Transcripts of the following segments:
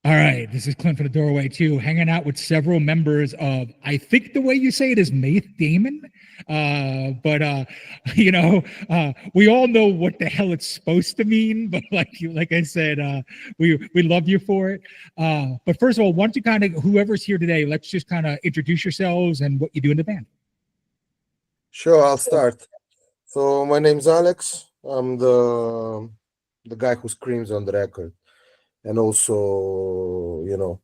All right, this is Clint from the Doorway too, hanging out with several members of, I think the way you say it is Maeth Daemon, but we all know what the hell it's supposed to mean. But like I said, we love you for it. But first of all, why don't you kind of, whoever's here today, let's just kind of introduce yourselves and what you do in the band. Sure, I'll start. So my name's Alex. I'm the guy who screams on the record, and also,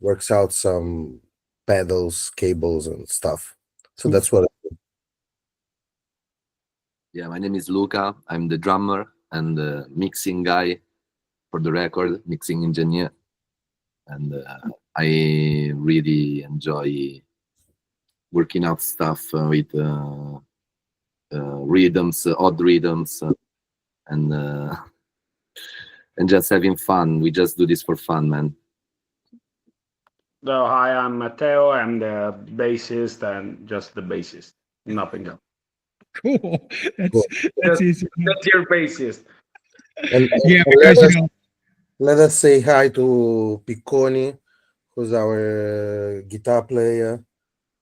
works out some pedals, cables, and stuff. So that's what. Yeah, my name is Luca. I'm the drummer and the mixing guy for the record, mixing engineer. And I really enjoy working out stuff with rhythms, odd rhythms, and just having fun. We just do this for fun, man. So, hi, I'm Matteo. I'm the bassist and just the bassist. Nothing else. Cool. That's easy. That's your bassist. And Yeah, let us say hi to Picconi, who's our guitar player,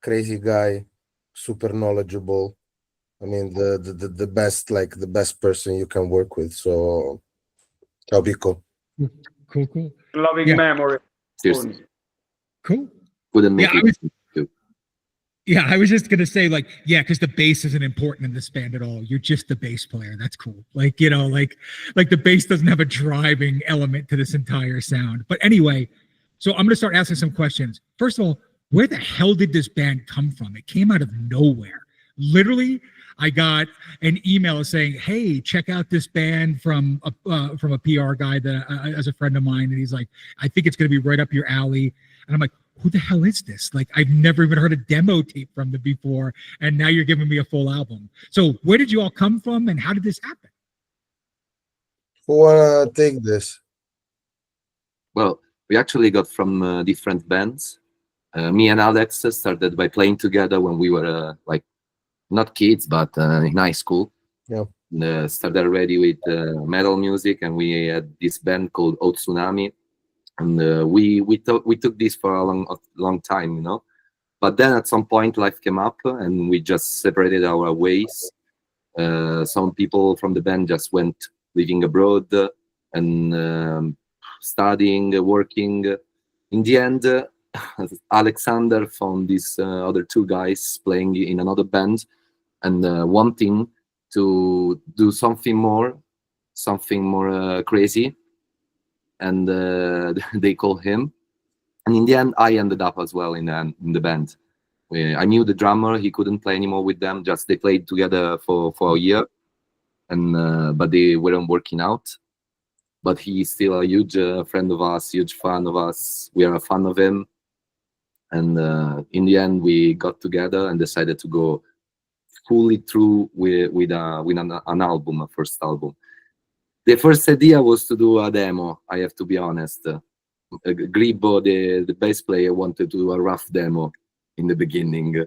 crazy guy, super knowledgeable. I mean, the best, like the best person you can work with. So, ciao, Pico. Cool. Loving memory. Seriously. Cool. Couldn't make it. Yeah, I was just gonna say, because the bass isn't important in this band at all. You're just the bass player. That's cool. Like the bass doesn't have a driving element to this entire sound. But anyway, so I'm gonna start asking some questions. First of all, where the hell did this band come from? It came out of nowhere. Literally, I got an email saying, "Hey, check out this band from a PR guy that as a friend of mine," and he's like, "I think it's gonna be right up your alley." And I'm like, who the hell is this? Like, I've never even heard a demo tape from them before, and now you're giving me a full album. So where did you all come from, and how did this happen? Who wanna take this? Well, we actually got from different bands. Me and Alex started by playing together when we were not kids, but in high school. Yeah. Started already with metal music, and we had this band called O Tsunami. And we took this for a long time, But then at some point, life came up, and we just separated our ways. Some people from the band just went living abroad and studying, working. In the end, Alexander found these other two guys playing in another band and wanting to do something more crazy. And they called him, and in the end I ended up as well in the band. I knew the drummer. He couldn't play anymore with them. Just they played together for a year, and but they weren't working out. But he's still a huge friend of us, huge fan of us. We are a fan of him, and in the end we got together and decided to go fully through with an album, a first album. The first idea was to do a demo, I have to be honest. Gribbo, the bass player, wanted to do a rough demo in the beginning.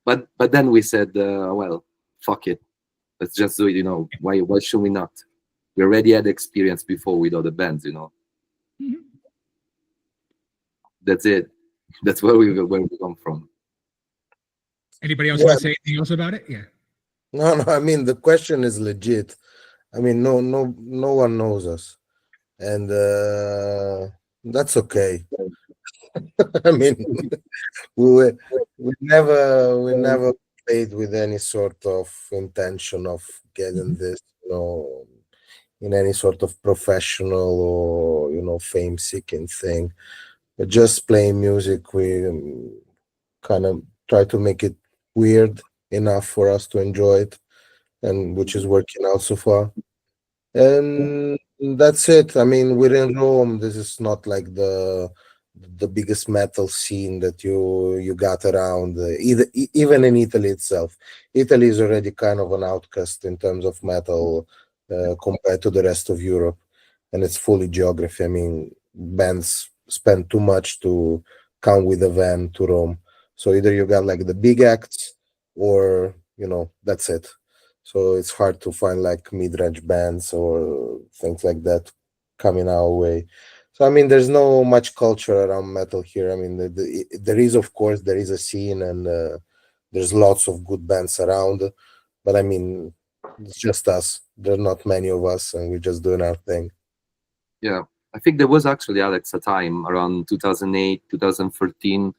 But then we said, well, fuck it. Let's just do it, Why should we not? We already had experience before with other bands, Mm-hmm. That's it. That's where we come from. Anybody else want to say anything else about it? Yeah. No, I mean, the question is legit. I mean, no one knows us, and that's okay. I mean, we never played with any sort of intention of getting this, in any sort of professional or fame-seeking thing. But just playing music, we kind of try to make it weird enough for us to enjoy it, and which is working out so far. And that's it. I mean, we're in Rome. This is not like the biggest metal scene that you got around. Even in Italy itself, Italy is already kind of an outcast in terms of metal compared to the rest of Europe, and it's fully geography. I mean, bands spend too much to come with a van to Rome. So either you got like the big acts, or that's it. So it's hard to find like mid-range bands or things like that coming our way. So I mean, there's no much culture around metal here. I mean, there is, of course, there is a scene, and there's lots of good bands around. But I mean, it's just us. There are not many of us, and we're just doing our thing. Yeah, I think there was actually, Alex, a time around 2008, 2013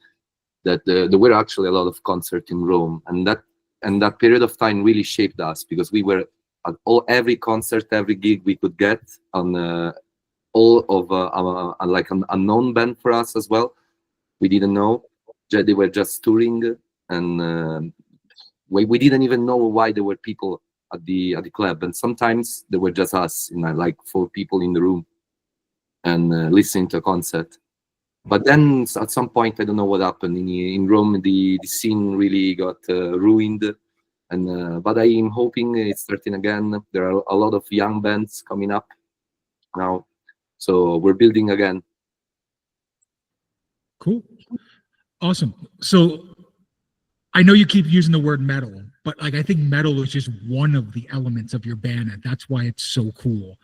that there were actually a lot of concerts in Rome, and that period of time really shaped us because we were at every concert, every gig we could get on all of like an unknown band for us as well. We didn't know. They were just touring, and we didn't even know why there were people at the club. And sometimes there were just us, like 4 people in the room, and listening to a concert. But then at some point, I don't know what happened in Rome. The scene really got ruined, and but I'm hoping it's starting again. There are a lot of young bands coming up now, so we're building again. Cool. Awesome. So I know you keep using the word metal, but like I think metal is just one of the elements of your band, and that's why it's so cool.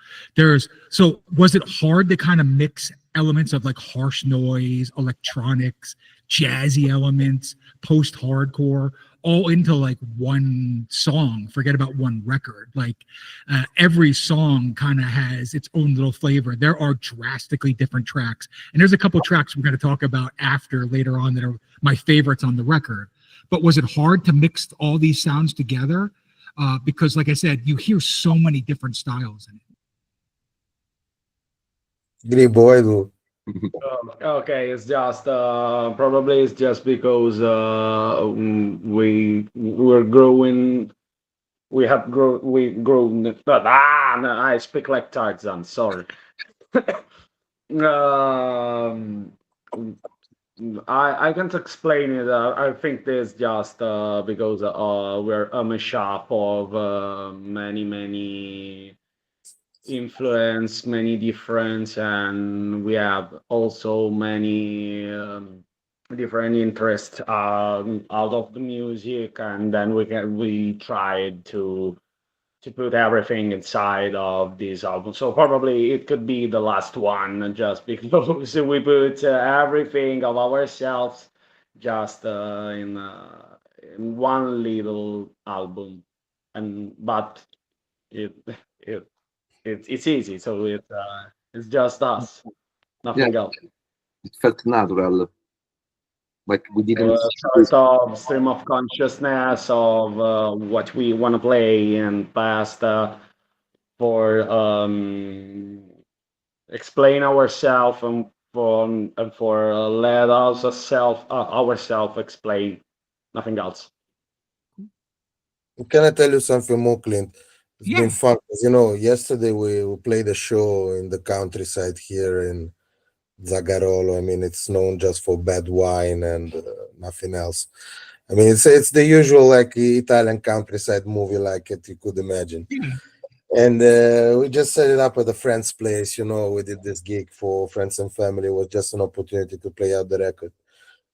So was it hard to kind of mix elements of like harsh noise, electronics, jazzy elements, post-hardcore, all into like one song? Forget about one record. Like every song kind of has its own little flavor. There are drastically different tracks, and there's a couple tracks we're going to talk about later on that are my favorites on the record. But was it hard to mix all these sounds together? Because like I said, you hear so many different styles in it. Griboido. Okay, it's just probably it's just because we're growing. We grown. No, I speak like Tarzan. Sorry. um, I can't explain it. I think this just because we're a mashup of many influence, many difference, and we have also many different interests out of the music, and then we tried to put everything inside of this album. So probably it could be the last one, just because we put everything of ourselves just in one little album, but it it it's easy. So it's just us, nothing else. It felt natural, like we didn't. Sort of stream of consciousness of what we want to play and past for explain ourselves and for let us ourselves explain, nothing else. Can I tell you something more, Clint? It's Yeah. been fun. 'Cause, yesterday we played a show in the countryside here in Zagarolo. I mean, it's known just for bad wine and nothing else. I mean, it's the usual like Italian countryside movie, like it you could imagine. Yeah. And we just set it up at a friend's place. We did this gig for friends and family. It was just an opportunity to play out the record.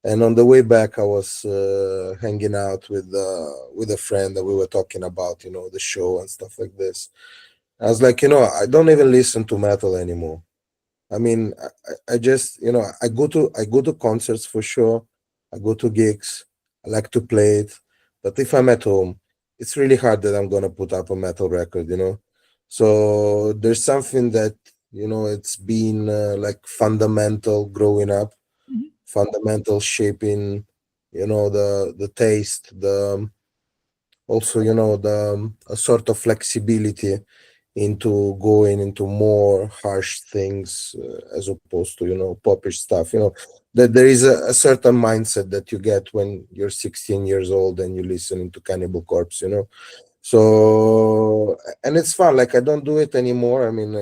And on the way back, I was hanging out with a friend that we were talking about, the show and stuff like this. I was like, I don't even listen to metal anymore. I mean, I just, I go to concerts for sure. I go to gigs. I like to play it. But if I'm at home, it's really hard that I'm gonna put up a metal record. So there's something that, it's been like fundamental growing up, Mhm. fundamental shaping, the taste, the also, a sort of flexibility into going into more harsh things as opposed to popish stuff. That there is a certain mindset that you get when you're 16 years old and you listen to Cannibal Corpse. So and it's fun. Like I don't do it anymore. I mean,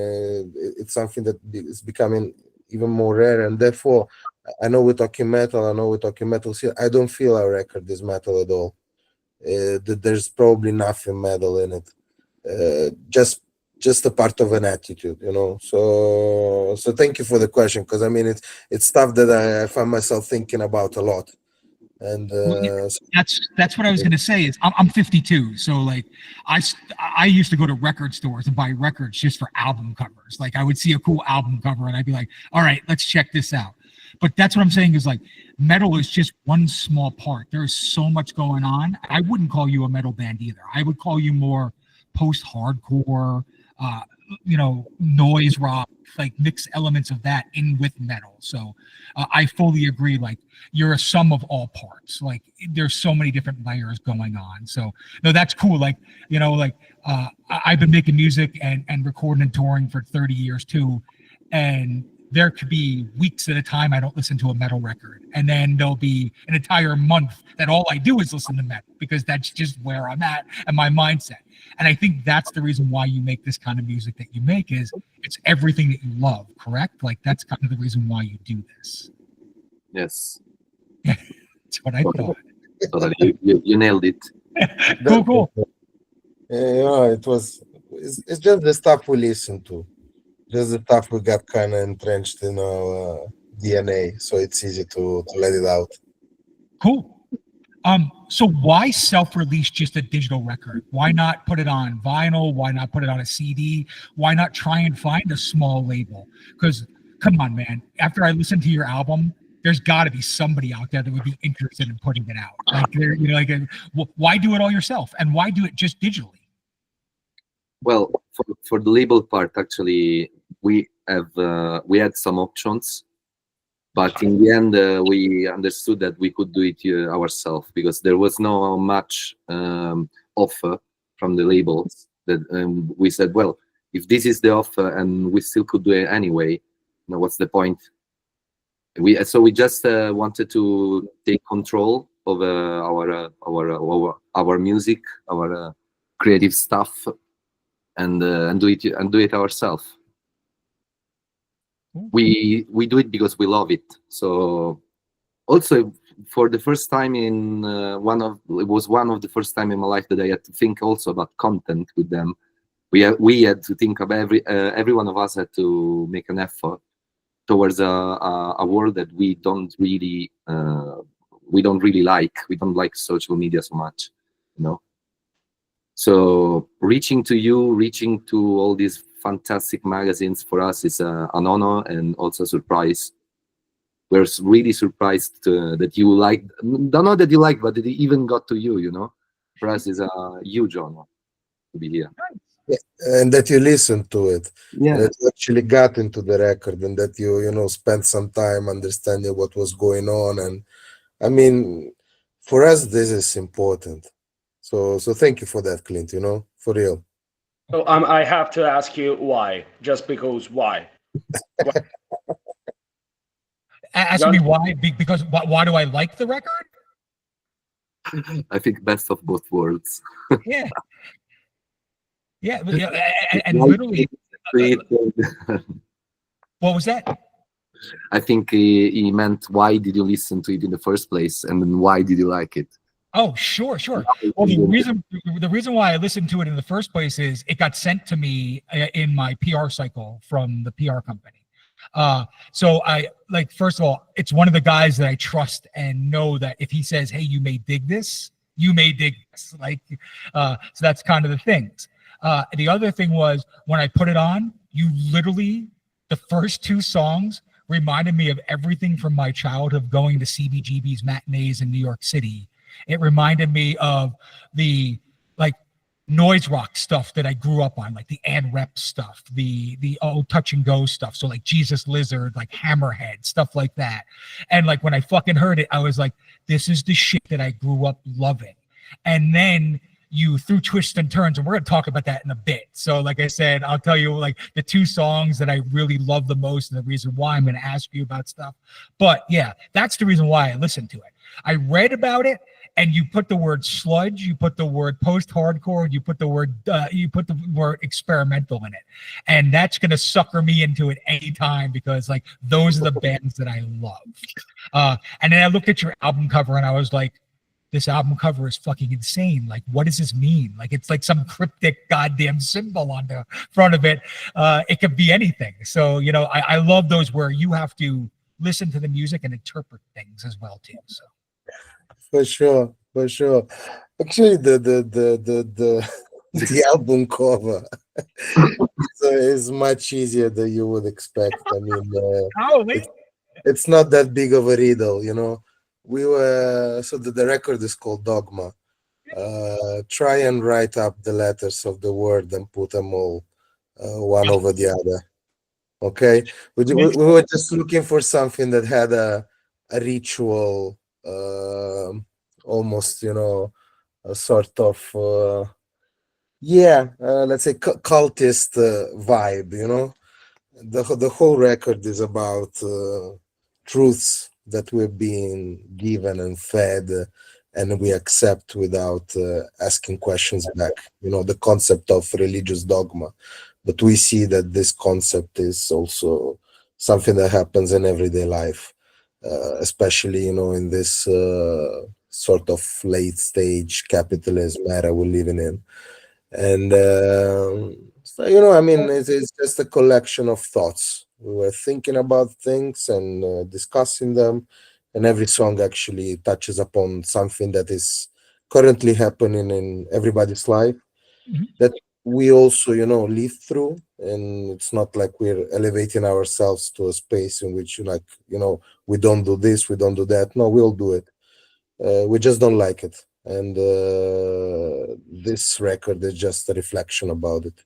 it's something that is becoming even more rare, and therefore I know we're talking metal. I know we're talking metal. See, I don't feel our record is metal at all. There's probably nothing metal in it. Just a part of an attitude. So thank you for the question, because I mean it's stuff that I find myself thinking about a lot, And Well, yeah, that's what I was gonna say. Is I'm 52, so like I used to go to record stores and buy records just for album covers. Like I would see a cool album cover and I'd be like, all right, let's check this out. But that's what I'm saying is like metal is just one small part. There's so much going on. I wouldn't call you a metal band either. I would call you more post-hardcore, noise rock, like mix elements of that in with metal. So I fully agree. Like you're a sum of all parts. Like there's so many different layers going on. So no, that's cool. Like, I've been making music and recording and touring for 30 years too. And there could be weeks at a time I don't listen to a metal record. And then there'll be an entire month that all I do is listen to metal because that's just where I'm at and my mindset. And I think that's the reason why you make this kind of music that you make is it's everything that you love, correct? Like that's kind of the reason why you do this. Yes. That's what I thought. Totally. You nailed it. Cool. Yeah, it's just the stuff we listen to. Just the stuff we got kind of entrenched in our DNA, so it's easy to let it out. Cool. So why self-release just a digital record? Why not put it on vinyl? Why not put it on a CD? Why not try and find a small label? Because come on, man. After I listened to your album, there's got to be somebody out there that would be interested in putting it out. Why do it all yourself? And why do it just digitally? Well, for the label part, actually, we had some options, but in the end, we understood that we could do it ourselves because there was no much offer from the labels. That we said, well, if this is the offer and we still could do it anyway, what's the point? We just wanted to take control over our music, our creative stuff. And do it ourselves. We do it because we love it. So also for the first time in one of the first time in my life that I had to think also about content with them. We had to think of every one of us had to make an effort towards a world that we don't really like. We don't like social media so much, So reaching to all these fantastic magazines for us is an honor and also a surprise. We're really surprised that you like, don't know that you like, but that it even got to you, For us is a huge honor to be here. Yeah, and that you listened to it. Yeah. That you actually got into the record and that you spent some time understanding what was going on. And I mean, for us, this is important. So thank you for that, Clint, for real. So I have to ask you why, just because why? Ask me why, because why do I like the record? I think best of both worlds. Yeah. And literally, what was that? I think he meant why did you listen to it in the first place, and then why did you like it? Oh, sure. Well, the reason why I listened to it in the first place is it got sent to me in my PR cycle from the PR company. So I first of all, it's one of the guys that I trust and know that if he says, "Hey, you may dig this," you may dig this. So that's kind of the things. The other thing was when I put it on, the first two songs reminded me of everything from my childhood going to CBGB's matinees in New York City. It reminded me of the noise rock stuff that I grew up on, like the Ann Rep stuff, the old Touch and Go stuff. So like Jesus Lizard, like Hammerhead, stuff like that. And when I fucking heard it, I was like, this is the shit that I grew up loving. And then you through twists and turns, and we're going to talk about that in a bit. So like I said, I'll tell you the two songs that I really love the most and the reason why I'm going to ask you about stuff. But yeah, that's the reason why I listened to it. I read about it, and you put the word sludge, you put the word post-hardcore, you put the word experimental in it, and that's gonna sucker me into it anytime because those are the bands that I love. And then I looked at your album cover and I was like, this album cover is fucking insane. What does this mean? It's like some cryptic goddamn symbol on the front of it. It could be anything. So I love those where you have to listen to the music and interpret things as well too. So. For sure, for sure. Actually, the album cover is much easier than you would expect. I mean, Probably. it's not that big of a riddle, you know. We were so the record is called Dogma. Try and write up the letters of the word and put them all one over the other. Okay, we were just looking for something that had a ritual, almost, you know, a sort of yeah, let's say cultist vibe, you know. The whole record is about truths that we're being given and fed, and we accept without asking questions back, you know, the concept of religious dogma. But we see that this concept is also something that happens in everyday life, especially, you know, in this sort of late stage capitalism era we're living in. And so, you know, I mean, it's just a collection of thoughts. We were thinking about things and discussing them, and every song actually touches upon something that is currently happening in everybody's life Mhm. that we also, you know, live through. And it's not like we're elevating ourselves to a space in which, like, you know, we don't do this, we don't do that. No, we'll do it. We just don't like it. And this record is just a reflection about it.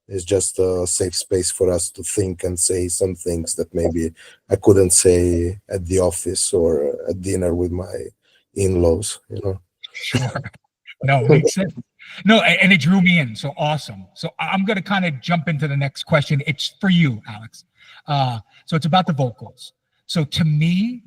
It's just a safe space for us to think and say some things that maybe I couldn't say at the office or at dinner with my in-laws, you know. Sure. No, it makes sense. No, and it drew me in. So awesome. So I'm going to kind of jump into the next question. It's for you, Alex. So it's about the vocals. So to me,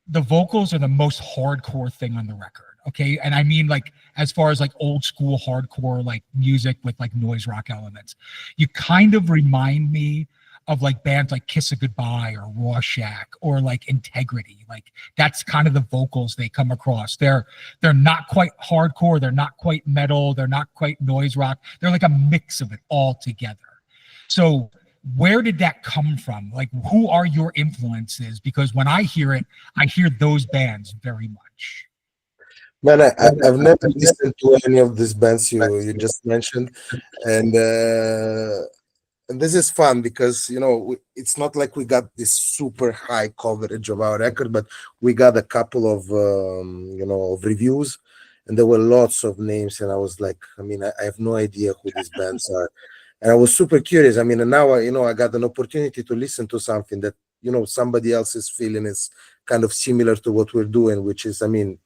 the vocals are the most hardcore thing on the record. Okay. And I mean, like, as far as like old school hardcore, like music with like noise rock elements, you kind of remind me of like bands like Kiss a Goodbye or Rorschach or like Integrity. Like that's kind of the vocals they come across. They're not quite hardcore, they're not quite metal, they're not quite noise rock. They're like a mix of it all together. So where did that come from? Like, who are your influences? Because when I hear it, I hear those bands very much. Man, I've never listened to any of these bands you just mentioned, and this is fun because, you know, it's not like we got this super high coverage of our record, but we got a couple of you know, of reviews, and there were lots of names, and I was like, I mean, I have no idea who these bands are, and I was super curious. I mean, and now you know, I got an opportunity to listen to something that, you know, somebody else's feeling is kind of similar to what we're doing, which is, I mean,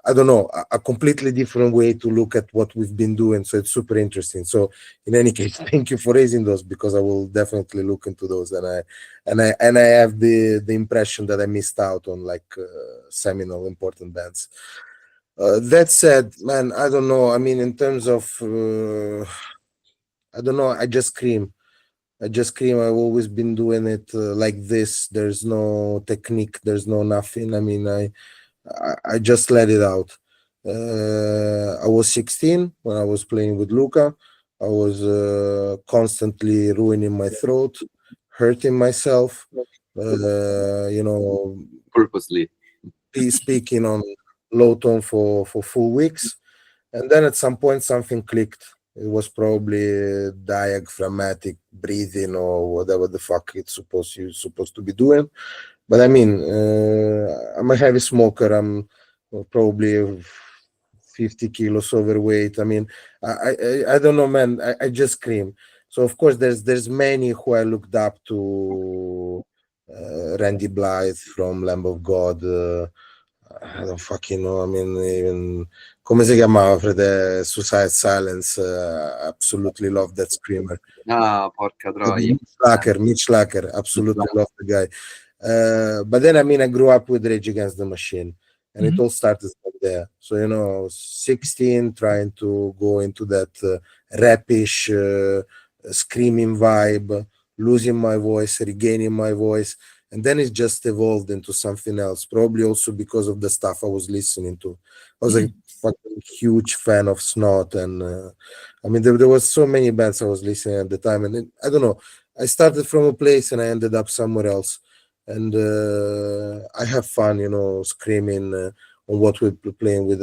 I don't know, a completely different way to look at what we've been doing. So it's super interesting. So in any case, thank you for raising those, because I will definitely look into those. And I have the impression that I missed out on like seminal important bands. That said, man, I don't know. I mean, in terms of I don't know. I just scream. I just scream. I've always been doing it like this. There's no technique. There's no nothing. I mean, I just let it out. I was 16 when I was playing with Luca. I was constantly ruining my throat, hurting myself, you know, Purposely. speaking on low tone for full weeks. And then at some point, something clicked. It was probably diaphragmatic breathing or whatever the fuck it's supposed to be doing. But I mean, I'm a heavy smoker. I'm probably 50 kilos overweight. I mean, I don't know, man. I just scream. So of course, there's many who I looked up to. Randy Blythe from Lamb of God. I don't fucking know. I mean, even come si chiamava Frate? Suicide Silence. Absolutely love that screamer. Ah, porca troia. Mitch Lacker, absolutely love the guy. But then, I mean, I grew up with Rage Against the Machine, and it all started from there. So, you know, I was 16, trying to go into that rapish, screaming vibe, losing my voice, regaining my voice. And then it just evolved into something else, probably also because of the stuff I was listening to. I was a fucking huge fan of Snot, and I mean, there was so many bands I was listening at the time, and I don't know. I started from a place and I ended up somewhere else, and I have fun, screaming on what we're playing with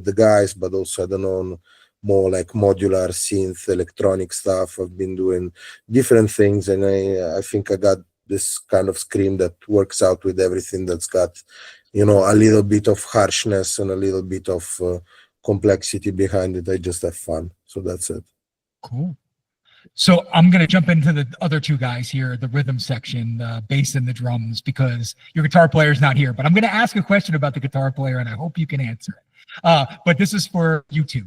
the guys, but also I don't know, more like modular synth electronic stuff. I've been doing different things, and I think I got this kind of scream that works out with everything that's got a little bit of harshness and a little bit of complexity behind it. I just have fun, so that's it. Cool. So I'm going to jump into the other two guys here, the rhythm section, the bass and the drums, because your guitar player is not here. But I'm going to ask a question about the guitar player, and I hope you can answer it. But this is for you two.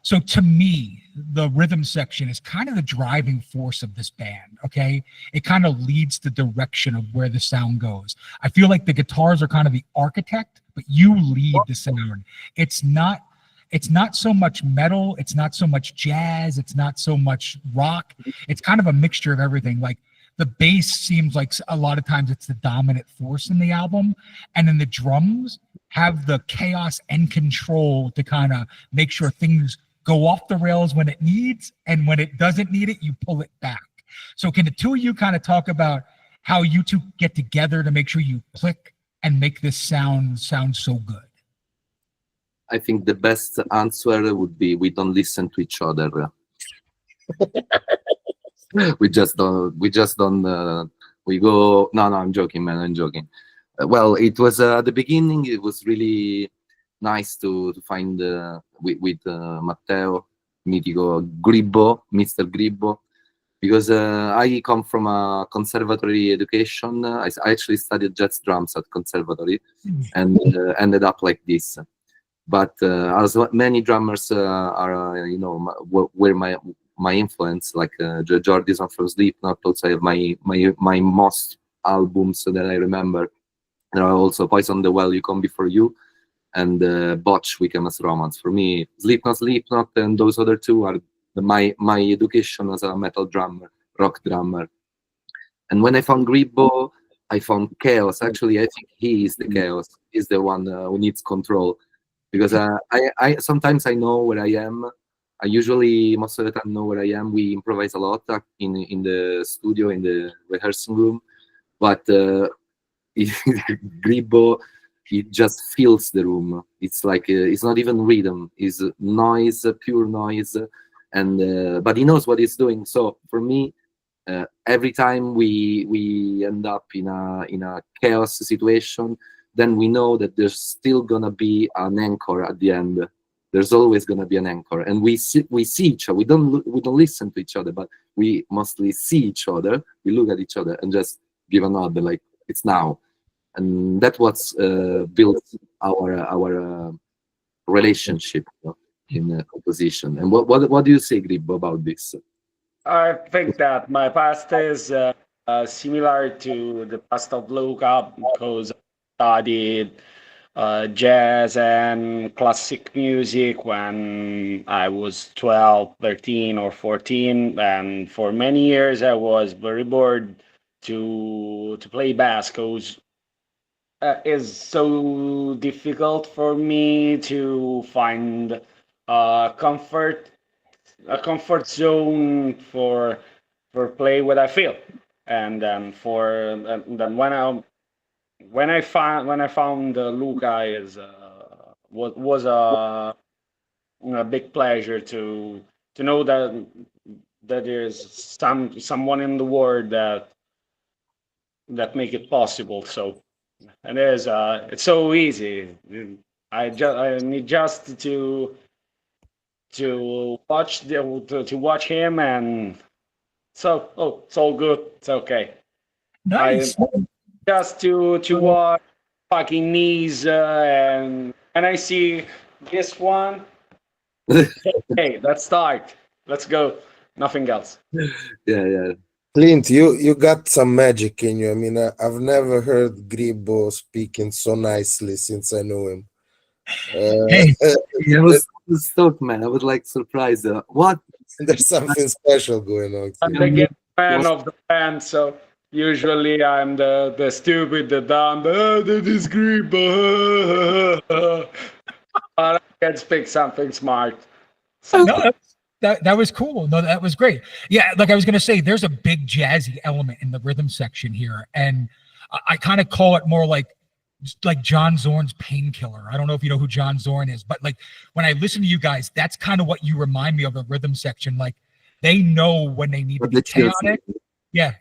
So to me, the rhythm section is kind of the driving force of this band, okay? It kind of leads the direction of where the sound goes. I feel like the guitars are kind of the architect, but you lead the sound. It's not so much metal, it's not so much jazz, it's not so much rock. It's kind of a mixture of everything. Like the bass seems like a lot of times it's the dominant force in the album, and then the drums have the chaos and control to kind of make sure things go off the rails when it needs, and when it doesn't need it, you pull it back. So can the two of you kind of talk about how you two get together to make sure you click and make this sound so good? I think the best answer would be we don't listen to each other. we just don't. We go. No, I'm joking, man. I'm joking. Well, it was at the beginning. It was really nice to find with Matteo, Mitico Gribbo, Mr. Gribbo, because I come from a conservatory education. I actually studied jazz drums at conservatory, and ended up like this. But as many drummers are, were my influence, like Jordison from Slipknot. Also, I have my most albums that I remember. There are also Poison the Well, You Come Before You, and Botch, Weekend as Romance. For me, Slipknot, and those other two are my education as a metal drummer, rock drummer. And when I found Gribbo, I found chaos. Actually, I think he is the chaos. He's the one who needs control. Because I sometimes I know where I am. I usually, most of the time, know where I am. We improvise a lot in the studio, in the rehearsing room. But Gribbo, he just fills the room. It's like it's not even rhythm; it's noise, pure noise. And but he knows what he's doing. So for me, every time we end up in a chaos situation, then we know that there's still gonna be an anchor at the end. There's always gonna be an anchor, and we see each other. We don't listen to each other, but we mostly see each other. We look at each other and just give a nod, like it's now, and that's what's built our relationship in composition. And what do you say, Gribbo, about this? I think that my past is similar to the past of Luca, because I studied jazz and classic music when I was 12, 13, or 14, and for many years I was very bored to play bass, because it's so difficult for me to find a comfort zone for play what I feel. And then when I found Luca is was a big pleasure to know that there's someone in the world that make it possible. So, and it's so easy. I need just to watch to watch him, and so it's all good. It's okay. Nice. Just to watch fucking knees, and I see this one. Hey, let's start. Let's go. Nothing else. Yeah. Clint, you got some magic in you. I mean, I've never heard Gribbo speaking so nicely since I knew him. Hey. I was stoked, man. I was like surprised. What? There's something special going on. I'm the big fan of the band, so usually I'm the stupid, the dumb, this Gribbo. But I can speak something smart. So. No, that was cool. No, that was great. Yeah, like I was gonna say, there's a big jazzy element in the rhythm section here, and I kind of call it more like John Zorn's Painkiller. I don't know if you know who John Zorn is, but like when I listen to you guys, that's kind of what you remind me of, the rhythm section. Like they know when they need to be chaotic. Yeah.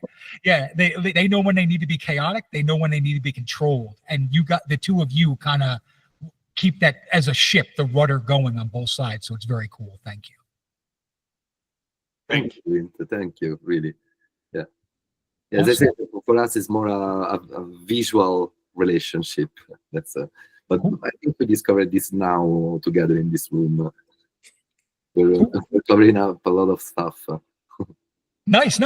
They know when they need to be chaotic. They know when they need to be controlled. And you got the two of you kind of keep that as a ship, the rudder going on both sides. So it's very cool. Thank you. Thank you. Thank you. Really. Yeah. As I said, for us, it's more a visual relationship. That's but cool. I think we discovered this now together in this room. We're covering up a lot of stuff. Nice.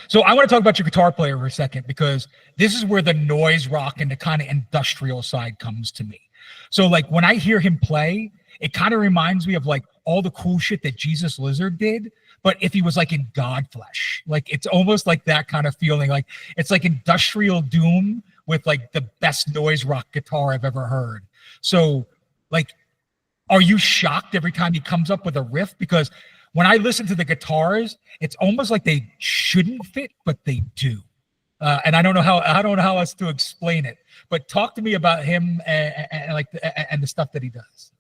So I want to talk about your guitar player for a second, because this is where the noise rock and the kind of industrial side comes to me. So like when I hear him play, it kind of reminds me of like all the cool shit that Jesus Lizard did, but if he was like in Godflesh. Like it's almost like that kind of feeling. Like it's like industrial doom with like the best noise rock guitar I've ever heard. So like, are you shocked every time he comes up with a riff? Because when I listen to the guitars, it's almost like they shouldn't fit, but they do. And I don't know how else to explain it. But talk to me about him and the stuff that he does.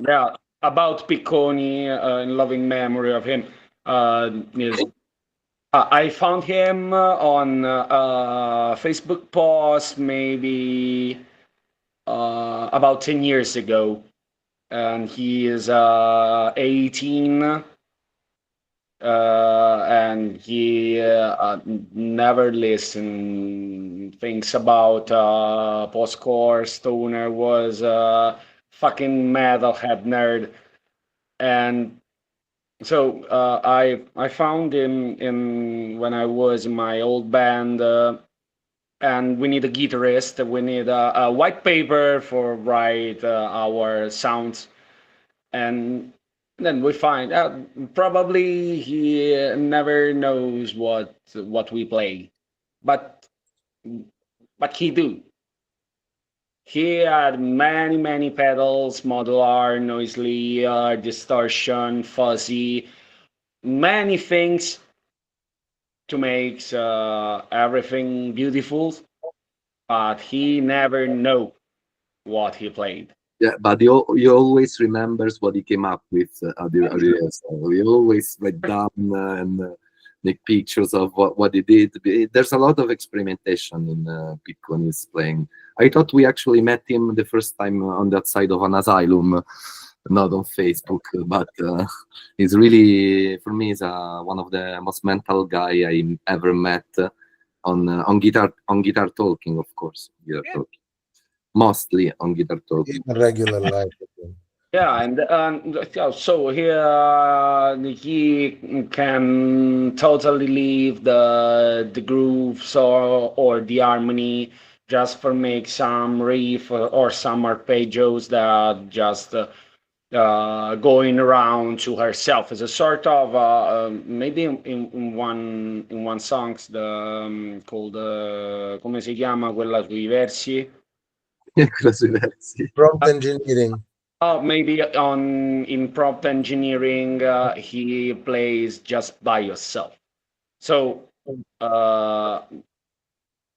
Yeah, about Picconi, in loving memory of him. I found him on Facebook post maybe about 10 years ago, and he is 18. And he never listened things about post-core stoner, was a fucking metalhead nerd. And so I found him when I was in my old band, and we need a guitarist, we need a white paper for write our sounds. And then we find out probably he never knows what we play, but he do. He had many pedals: modular, noisily, distortion, fuzzy, many things to make everything beautiful. But he never know what he played. Yeah, but he always remembers what he came up with at the rehearsal. He always write down and make pictures of what he did. There's a lot of experimentation in Picconi's playing. I thought we actually met him the first time on that side of an asylum, not on Facebook, but he's really, for me, is one of the most mental guy I ever met on guitar talking, of course. Guitar talking. Mostly on guitar talk. In regular life. Yeah, and so he can totally leave the grooves or the harmony just for make some riff or some arpeggios that just going around to herself as a sort of maybe in one songs called come si chiama quella sui versi. Prompt engineering. Maybe in prompt engineering, he plays just by yourself, so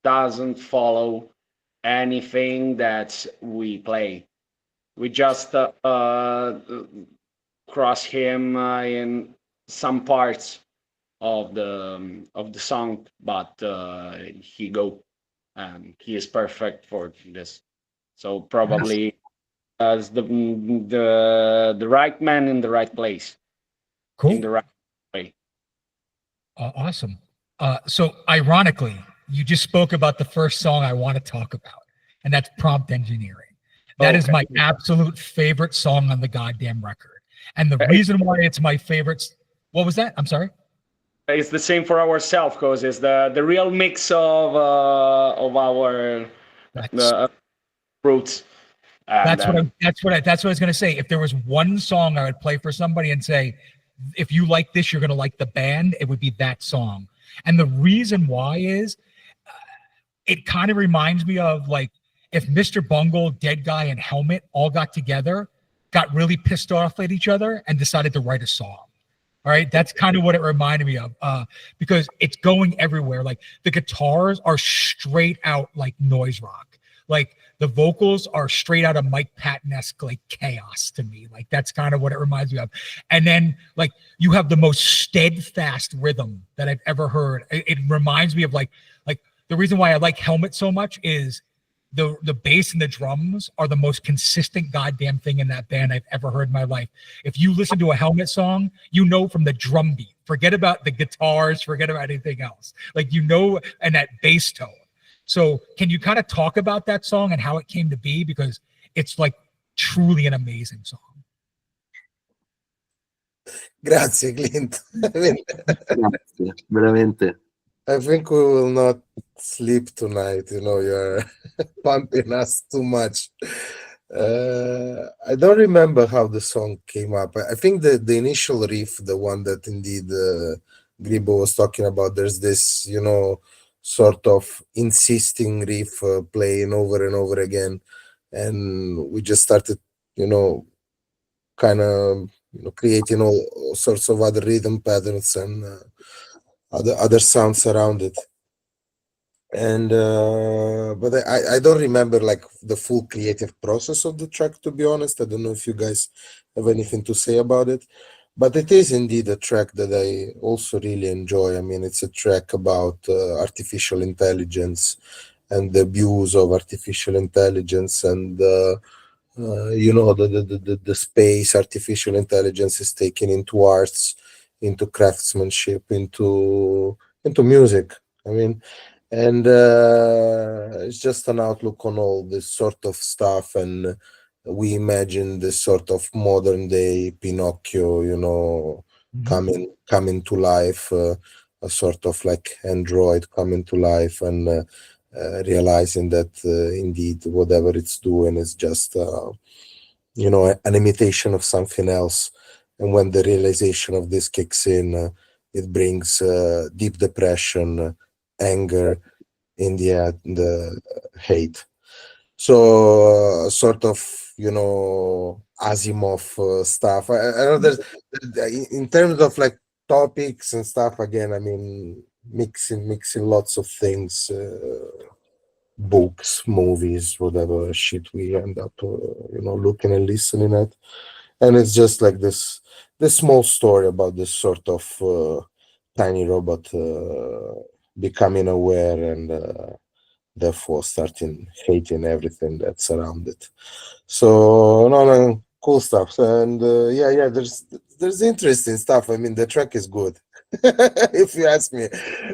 doesn't follow anything that we play. We just cross him in some parts of the song, but he go, and he is perfect for this. So probably as the right man in the right place. Cool. In the right way. Awesome. So ironically, you just spoke about the first song I want to talk about, and that's Prompt Engineering. That is my absolute favorite song on the goddamn record. And the reason why it's my favorite, what was that? I'm sorry. It's the same for ourselves, because it's the real mix of our roots. That's what I was gonna say. If there was one song I would play for somebody and say, if you like this, you're gonna like the band, it would be that song. And the reason why is, it kind of reminds me of like if Mr. Bungle, Dead Guy, and Helmet all got together, got really pissed off at each other, and decided to write a song. All right, that's kind of what it reminded me of, because it's going everywhere. Like the guitars are straight out like noise rock. Like the vocals are straight out of Mike Patton-esque like chaos to me. Like that's kind of what it reminds me of. And then like you have the most steadfast rhythm that I've ever heard. It reminds me of like the reason why I like Helmet so much is the bass and the drums are the most consistent goddamn thing in that band I've ever heard in my life. If you listen to a Helmet song, you know from the drum beat. Forget about the guitars, forget about anything else. Like you know, and that bass tone. So can you kind of talk about that song and how it came to be? Because it's like truly an amazing song. Grazie, Clint. I mean, Grazie, veramente. I think we will not sleep tonight. You know, you're pumping us too much. I don't remember how the song came up. I think the initial riff, the one that indeed Gribo was talking about, there's this, you know, sort of insisting riff playing over and over again. And we just started, you know, kind of, you know, creating all sorts of other rhythm patterns and other sounds around it. And but I don't remember like the full creative process of the track, to be honest. I don't know if you guys have anything to say about it, but it is indeed a track that I also really enjoy. I mean, it's a track about artificial intelligence and the abuse of artificial intelligence, and you know, the space artificial intelligence is taken into arts, into craftsmanship, into music. I mean, and it's just an outlook on all this sort of stuff, and we imagine this sort of modern day Pinocchio, you know, coming to life, a sort of like android coming to life, and realizing that indeed whatever it's doing is just you know, an imitation of something else. And when the realization of this kicks in, it brings deep depression, anger, in the end, hate. So sort of, you know, Asimov stuff. I know there's, in terms of like topics and stuff, again, I mean, mixing lots of things, books, movies, whatever shit we end up, you know, looking and listening at. And it's just like this small story about this sort of tiny robot becoming aware and therefore starting hating everything that's around it. So no, cool stuff. And yeah, there's interesting stuff. I mean, the track is good. If you ask me,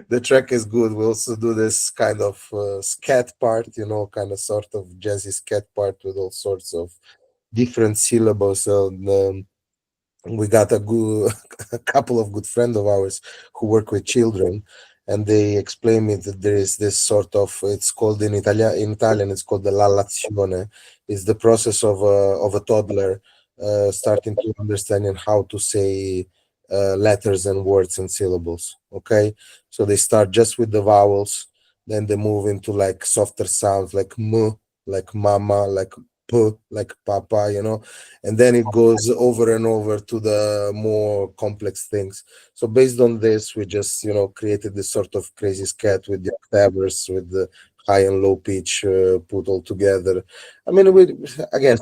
the track is good. We also do this kind of scat part, you know, kind of sort of jazzy scat part with all sorts of different syllables. And we got a couple of good friends of ours who work with children, and they explain me that there is this sort of, it's called in Italian it's called the lallazione. It's the process of a toddler starting to understanding how to say letters and words and syllables. Okay, so they start just with the vowels, then they move into like softer sounds like m, like mama, like p, like papa, you know, and then it goes over and over to the more complex things. So based on this, we just, you know, created this sort of crazy scat with the octaves, with the high and low pitch put all together. I mean, we again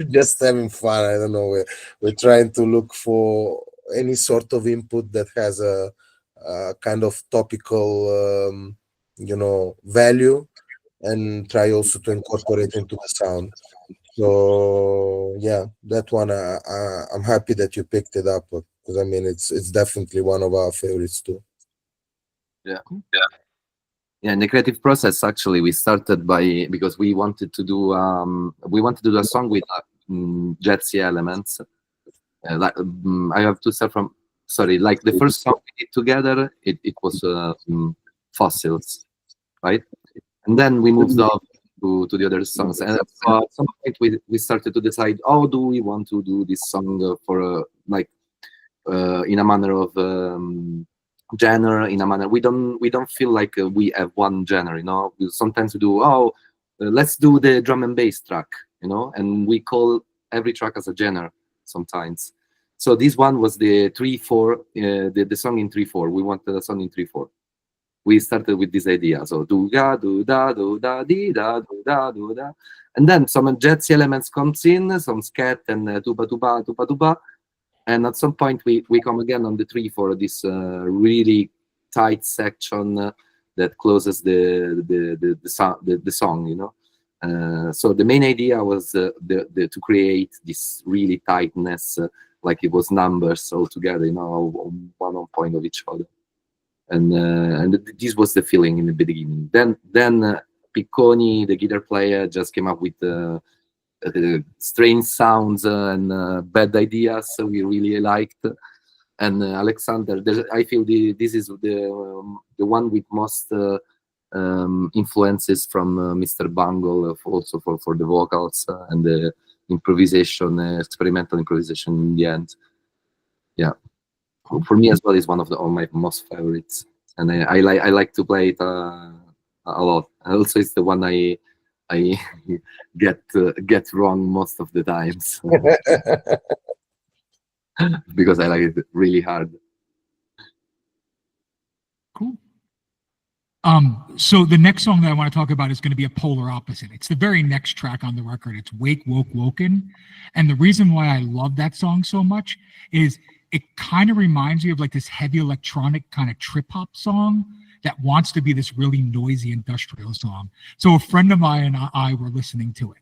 just having fun. I don't know. We're trying to look for any sort of input that has a kind of topical, you know, value, and try also to incorporate into the sound. So yeah, that one I'm happy that you picked it up, because I mean it's definitely one of our favorites too. Yeah. In the creative process, actually, we started because we wanted to do a song with jazzy elements. I have to start from, sorry, like the first song we did together, it was Fossils, right? And then we moved on to the other songs, and at some point we started to decide, how do we want to do this song for like in a manner of genre, in a manner we don't feel like we have one genre, you know. Sometimes we do, let's do the drum and bass track, you know, and we call every track as a genre sometimes. So this one was the 3/4, the song in 3/4. We wanted a song in 3/4. We started with this idea. So do ga do da do da di da do da do da, and then some jazzy elements comes in, some scat and tuba tuba tuba tuba, and at some point we come again on the 3/4, this really tight section that closes the song, you know. So the main idea was to create this really tightness, like it was numbers all together, you know, one on point of each other. And this was the feeling in the beginning. Then Picconi, the guitar player, just came up with strange sounds and bad ideas we really liked. And Alexander, I feel this is the one with most influences from Mr. Bungle, also for the vocals and the improvisation, experimental improvisation in the end. Yeah, for me as well is one of my most favorites, and I like to play it a lot. Also, it's the one I get wrong most of the times because I like it really hard. Cool. So the next song that I want to talk about is going to be a polar opposite. It's the very next track on the record. It's Wake, Woke, Woken. And the reason why I love that song so much is it kind of reminds me of like this heavy electronic kind of trip hop song that wants to be this really noisy industrial song. So a friend of mine and I were listening to it.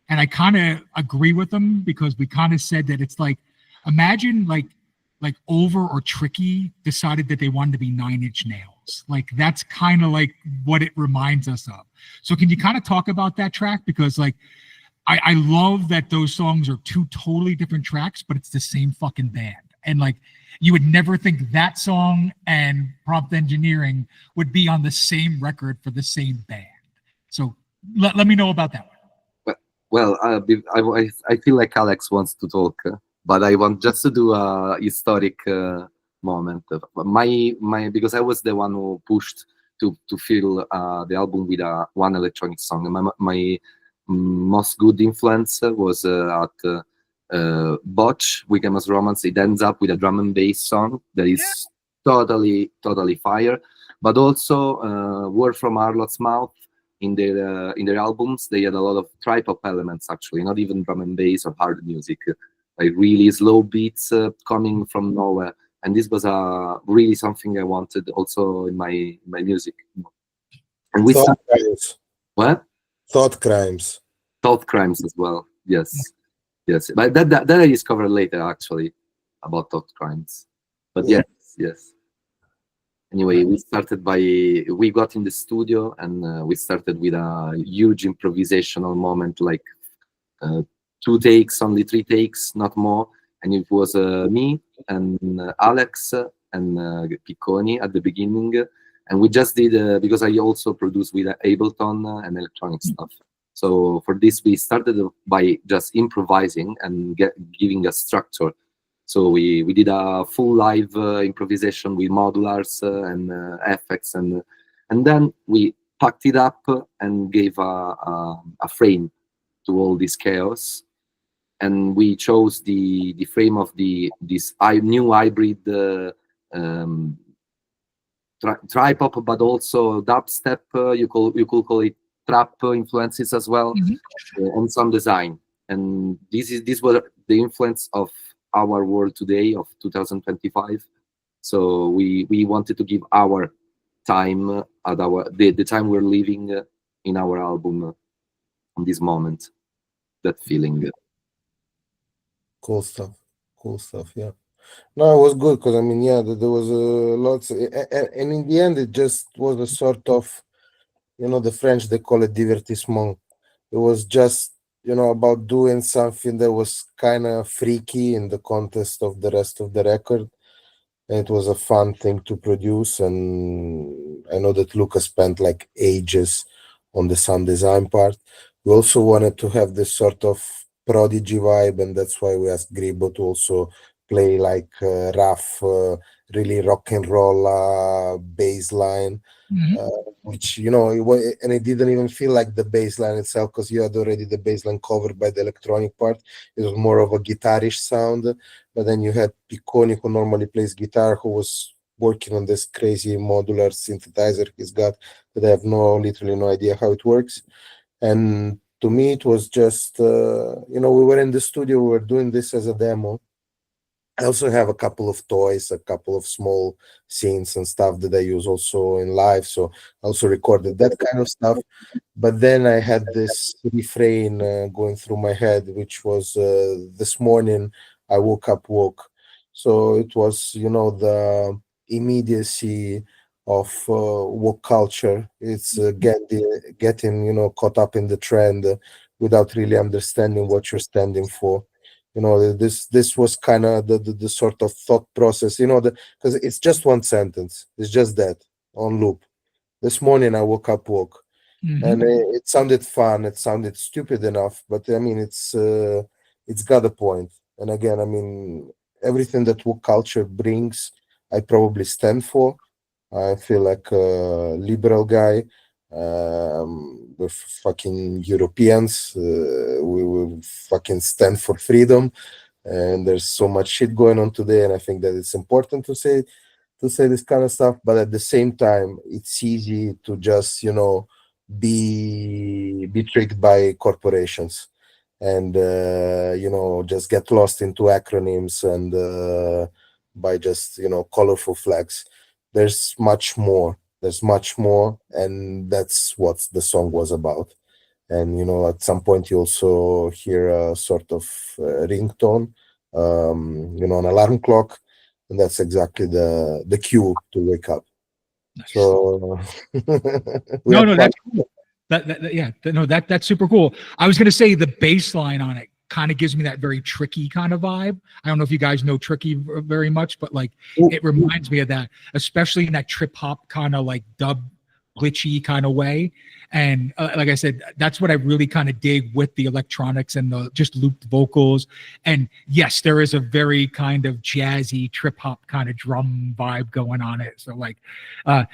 And I kind of agree with them because we kind of said that it's like, imagine like Over or Tricky decided that they wanted to be 9 Inch Nails. Like that's kind of like what it reminds us of. So can you kind of talk about that track? Because like I love that those songs are two totally different tracks, but it's the same fucking band. And like you would never think that song and Prompt Engineering would be on the same record for the same band. So let me know about that one. Well, I feel like Alex wants to talk, but I want just to do a historic moment. Because I was the one who pushed to fill the album with one electronic song. My most good influence was at Botch, Weekend as Romance. It ends up with a drum and bass song that is totally fire. But also Word from Harlot's Mouth. In their albums, they had a lot of trip-hop elements, actually, not even drum and bass or hard music, like really slow beats coming from nowhere. And this was really something I wanted also in my music. And we Thought crimes. What? Thought crimes. Thought crimes as well. Yes. But that I discovered later, actually, about thought crimes. But yes. Anyway, we got in the studio and we started with a huge improvisational moment, like 2 takes, only 3 takes, not more. And it was me and Alex and Picconi at the beginning. And we just did, because I also produced with Ableton and electronic stuff. So for this, we started by just improvising and giving a structure. So we did a full live improvisation with modulars and effects, and then we packed it up and gave a frame to all this chaos. And we chose the frame of this new hybrid trip-hop, but also dubstep. You could call it trap influences as well, and some design. And this was the influence of our world today of 2025. So we wanted to give our time at the time we're living in our album in this moment, that feeling. Cool stuff. Yeah. No, it was good because I mean, yeah, there was lots, and in the end, it just was a sort of, the French, they call it divertissement. It was just, about doing something that was kind of freaky in the context of the rest of the record. And it was a fun thing to produce. And I know that Luca spent like ages on the sound design part. We also wanted to have this sort of Prodigy vibe, and that's why we asked Gribo to also play like rough, really rock and roll bass line. Which and it didn't even feel like the bass line itself, because you had already the bass line covered by the electronic part. It was more of a guitarish sound, but then you had Picconi, who normally plays guitar, who was working on this crazy modular synthesizer he's got that I have literally no idea how it works. And to me, it was just we were in the studio, we were doing this as a demo. I also have a couple of toys, a couple of small scenes and stuff that I use also in live. So I also recorded that kind of stuff. But then I had this refrain going through my head, which was this morning I woke up woke. So it was, the immediacy of woke culture. It's getting, caught up in the trend without really understanding what you're standing for. This was kind of the sort of thought process, because it's just one sentence. It's just that on loop. This morning I woke up woke, and it sounded fun. It sounded stupid enough, but I mean, it's got a point. And again, I mean, everything that woke culture brings, I probably stand for. I feel like a liberal guy. We're fucking Europeans. We fucking stand for freedom, and there's so much shit going on today. And I think that it's important to say this kind of stuff. But at the same time, it's easy to just be tricked by corporations, and just get lost into acronyms and by just colorful flags. There's much more. And that's what the song was about. And at some point you also hear a sort of ringtone, an alarm clock, and that's exactly the cue to wake up. Nice. So no, that's cool. That's super cool. I was gonna say the bass line on it kind of gives me that very Tricky kind of vibe. I don't know if you guys know Tricky very much, but like it reminds me of that, especially in that trip hop kind of like dub glitchy kind of way. And like I said, that's what I really kind of dig with the electronics and the just looped vocals. And yes, there is a very kind of jazzy trip hop kind of drum vibe going on it. So like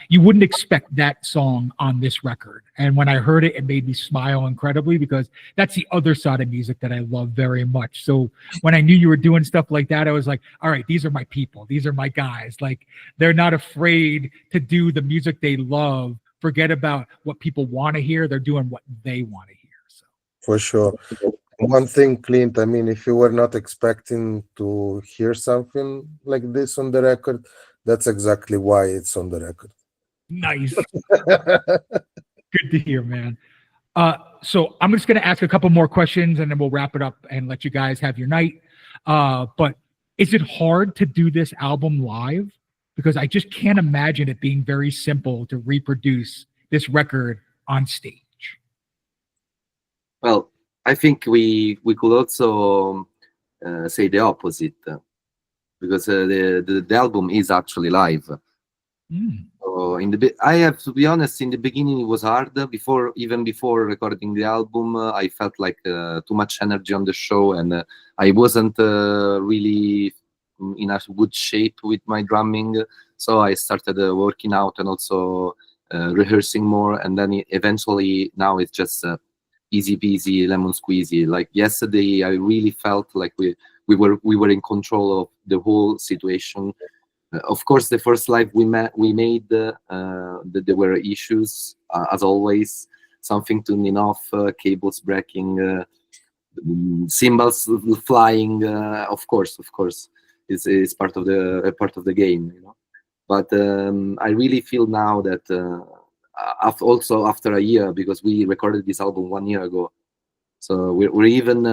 you wouldn't expect that song on this record. And when I heard it, it made me smile incredibly, because that's the other side of music that I love very much. So when I knew you were doing stuff like that, I was like, all right, these are my people. These are my guys. Like, they're not afraid to do the music they love. Forget about what people want to hear. They're doing what they want to hear. So for sure. One thing, Clint, I mean, if you were not expecting to hear something like this on the record, that's exactly why it's on the record. Nice. Good to hear, man. So I'm just going to ask a couple more questions and then we'll wrap it up and let you guys have your night. But is it hard to do this album live? Because I just can't imagine it being very simple to reproduce this record on stage. Well, I think we could also say the opposite, because the album is actually live. So I have to be honest, in the beginning it was hard. Before recording the album, I felt like too much energy on the show, and I wasn't really in a good shape with my drumming. So I started working out and also rehearsing more, and then eventually now it's just easy peasy lemon squeezy. Like yesterday, I really felt like we were in control of the whole situation. Of course, the first live we made, there were issues as always. Something tuning off, cables breaking, cymbals flying. Of course, is part of the game, But I really feel now that also after a year, because we recorded this album 1 year ago, so we're even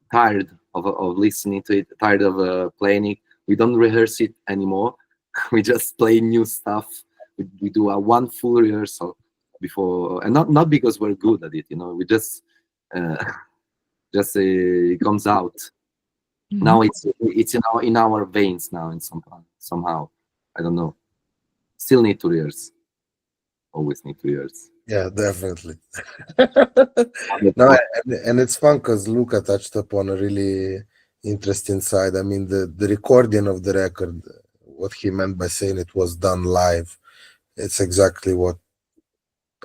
tired of listening to it, tired of playing it. We don't rehearse it anymore. We just play new stuff. We do a one full rehearsal before, and not because we're good at it, We just it comes out. Mm-hmm. Now it's in our veins now, in somehow. I don't know. Still need to rehearse. Always need to rehearse. Yeah, definitely. No, and it's fun because Luca touched upon a really interesting side. I mean, the recording of the record, what he meant by saying it was done live, it's exactly what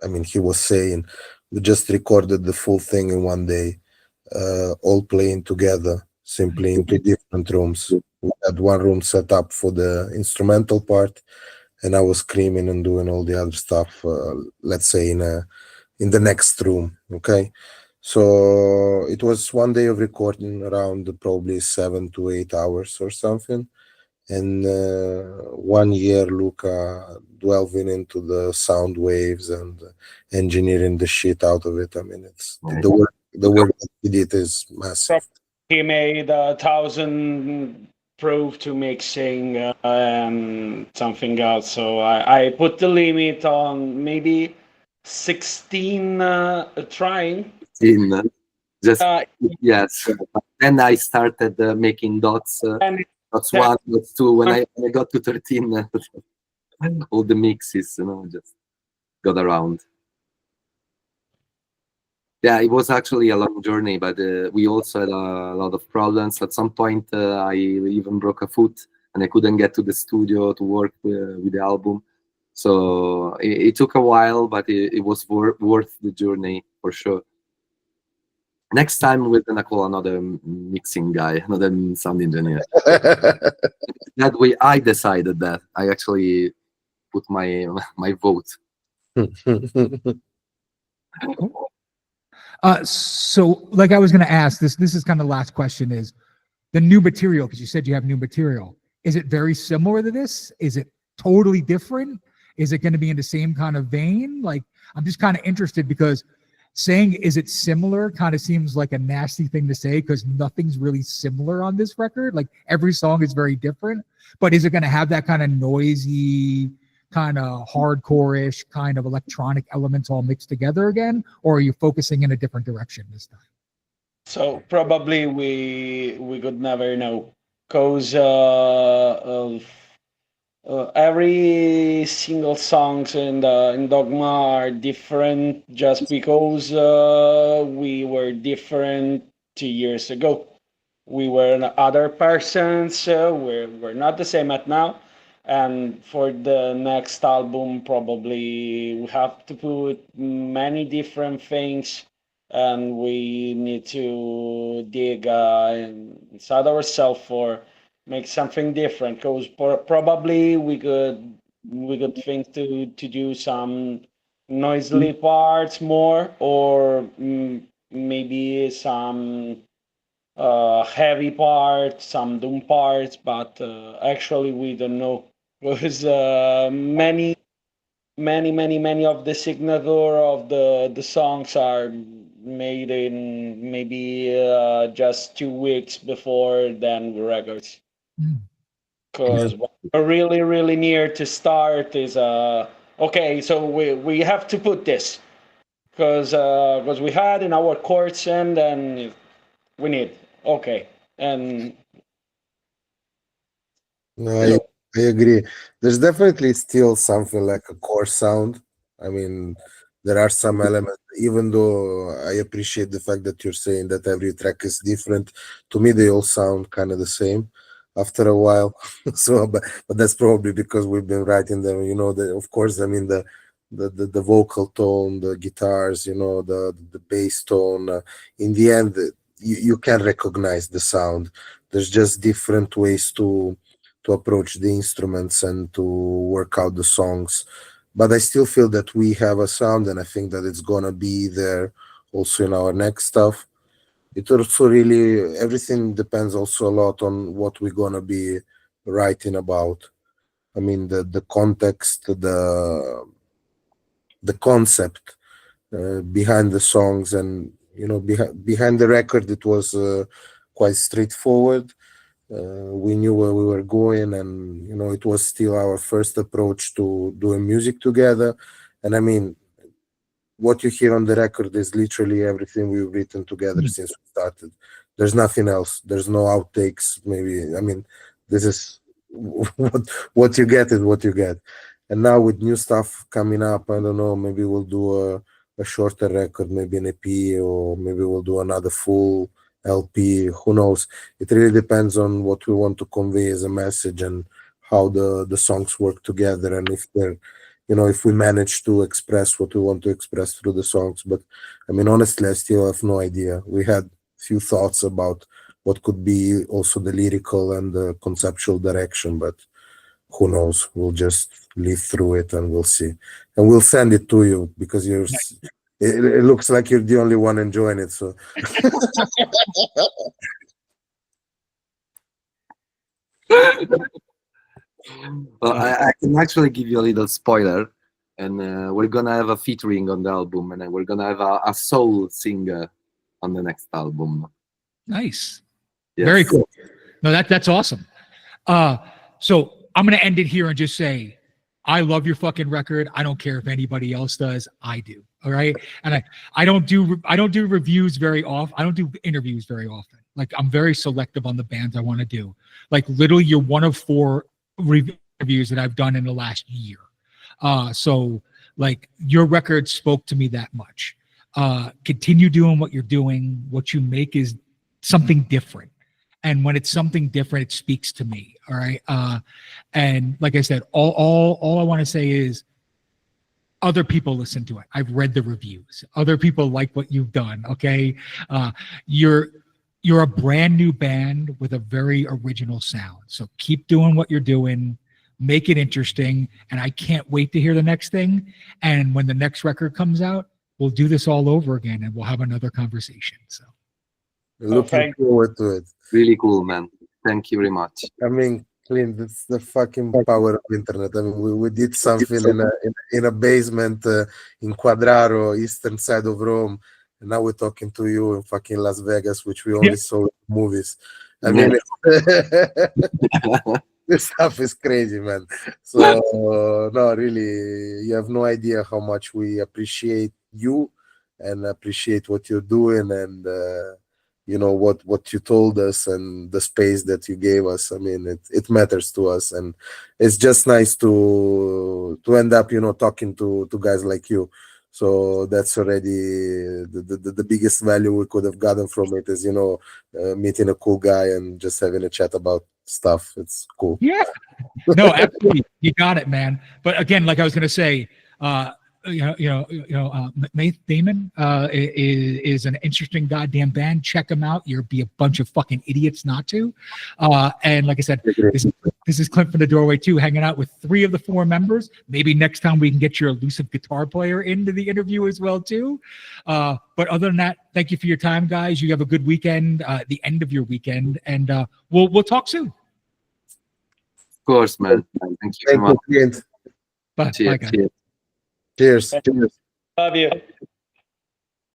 I mean. He was saying we just recorded the full thing in one day, all playing together, simply in two different rooms. We had one room set up for the instrumental part, and I was screaming and doing all the other stuff. Let's say in the next room. Okay, so it was one day of recording around probably 7 to 8 hours or something. And 1 year, Luca delving into the sound waves and engineering the shit out of it. I mean, it's the work that he did is massive. He made 1,000 proof to mixing and something else. So I put the limit on maybe 16 trying. Just Uh, yes. Then I started making dots. and Dots 1, dots 2. When I got to 13, all the mixes, just got around. Yeah, it was actually a long journey, but we also had a lot of problems. At some point, I even broke a foot, and I couldn't get to the studio to work with the album. So it took a while, but it was worth the journey for sure. Next time we're gonna call another mixing guy, another sound engineer. That way, I decided that. I actually put my vote. So like I was going to ask this is kind of the last question is the new material, because you said you have new material. Is it very similar to this? Is it totally different? Is it going to be in the same kind of vein? Like, I'm just kind of interested because saying is it similar kind of seems like a nasty thing to say because nothing's really similar on this record. Like every song is very different, but is it going to have that kind of noisy, kind of hardcore-ish kind of electronic elements all mixed together again, or are you focusing in a different direction this time? so probably we could never know because every single songs in Dogma are different just because we were different 2 years ago. We were other persons. We're not the same at now. And for the next album, probably we have to put many different things, and we need to dig inside ourselves for make something different. Because probably we could think to do some noisily parts more, or maybe some heavy parts, some doom parts, but actually we don't know because many of the signature of the songs are made in maybe just 2 weeks before then records. Because we're really near to start is okay, so we have to put this because we had in our courts and then we need okay and No, I agree. There's definitely still something like a core sound. I mean, there are some elements, even though I appreciate the fact that you're saying that every track is different. To me, they all sound kind of the same after a while. So, but that's probably because we've been writing them. Of course, I mean the vocal tone, the guitars, the bass tone. In the end, you can recognize the sound. There's just different ways to approach the instruments and to work out the songs. But I still feel that we have a sound, and I think that it's gonna be there also in our next stuff. It also really everything depends also a lot on what we're gonna be writing about. I mean the context, the concept behind the songs, and behind the record, it was quite straightforward. We knew where we were going, and it was still our first approach to doing music together. And I mean, what you hear on the record is literally everything we've written together since we started. There's nothing else. There's no outtakes. Maybe, I mean, this is what you get is what you get. And now with new stuff coming up, I don't know, maybe we'll do a shorter record, maybe an EP, or maybe we'll do another full LP, who knows? It really depends on what we want to convey as a message and how the songs work together, and if they're, if we manage to express what we want to express through the songs. But I mean, honestly, I still have no idea. We had few thoughts about what could be also the lyrical and the conceptual direction, but who knows? We'll just live through it and we'll see. And we'll send it to you because it looks like you're the only one enjoying it. So well, I can actually give you a little spoiler, and we're gonna have a featuring on the album, and then we're gonna have a soul singer on the next album. Nice. Yes. Very cool. No, that's awesome. So I'm gonna end it here and just say, I love your fucking record. I don't care if anybody else does. I do. All right. And I don't do reviews very often. I don't do interviews very often. Like, I'm very selective on the bands I want to do. Like, literally, you're one of 4 reviews that I've done in the last year. So like, your record spoke to me that much. Continue doing what you're doing. What you make is something different. And when it's something different, it speaks to me. All right. And like I said, all I want to say is, other people listen to it. I've read the reviews. Other people like what you've done. Okay. You're a brand new band with a very original sound. So keep doing what you're doing. Make it interesting. And I can't wait to hear the next thing. And when the next record comes out, we'll do this all over again and we'll have another conversation. So looking forward to it. Really cool, man. Thank you very much. I mean, Clint, it's the fucking power of internet. I mean, we did something in a basement in Quadraro, eastern side of Rome, and now we're talking to you in fucking Las Vegas, which we only saw in movies. I mean, this stuff is crazy, man. So no, really, you have no idea how much we appreciate you and appreciate what you're doing, and what you told us and the space that you gave us. I mean, it matters to us, and it's just nice to end up talking to guys like you. So that's already the biggest value we could have gotten from it, is meeting a cool guy and just having a chat about stuff. It's cool. Yeah. No, absolutely. You got it, man. But again, like I was gonna say, Maeth Daemon is an interesting goddamn band. Check them out. You'll be a bunch of fucking idiots not to. And like I said, this is Clint from the Doorway 2, hanging out with 3 of the 4 members. Maybe next time we can get your elusive guitar player into the interview as well too. But other than that, thank you for your time, guys. You have a good weekend, the end of your weekend, and we'll talk soon. Of course, man. Thank you very much. Clint. Bye, Cheers. guys. Cheers. Love you.